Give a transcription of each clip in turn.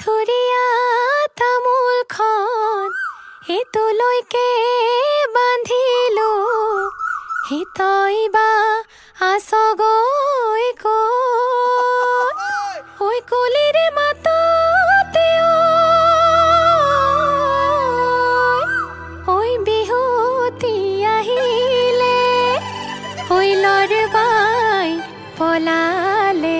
থুৰীয়া তামোলখন তোলৈকে বান্ধিলো তই বা আছগৈ ঐ কলিৰে মাততে ঐ বিহুতি আহিলে ঐ লৰবাই পলালে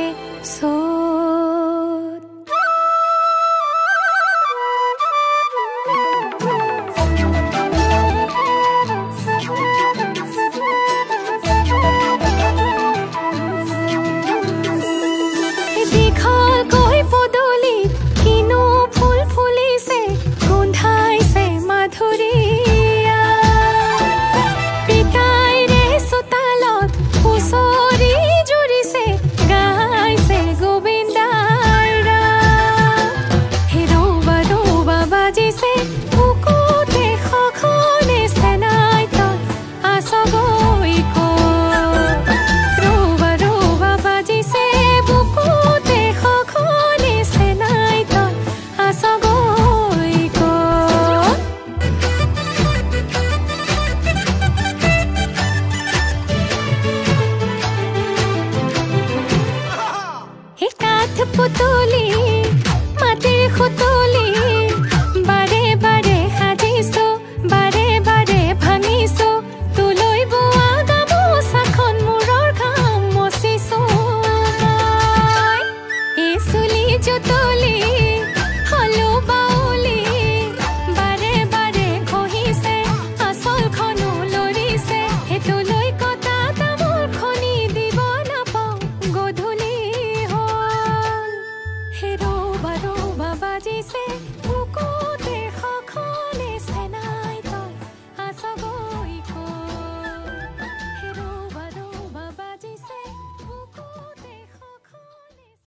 পুতলি মাটিৰ খুতলি বাৰে বাৰে সাজিছো বাৰে বাৰে ভাঙিছো তোলৈ বোৱা গামোচাখন মূৰৰ ঘাম মচিছো এই চুলি জুতলি হলো বাউলি বাৰে বাৰে ঘঁহিছে আচলখনো লৰিছে সেইটোলৈ কটা তামোলখনি দিব নাপাওঁ গধূলি বাজিছে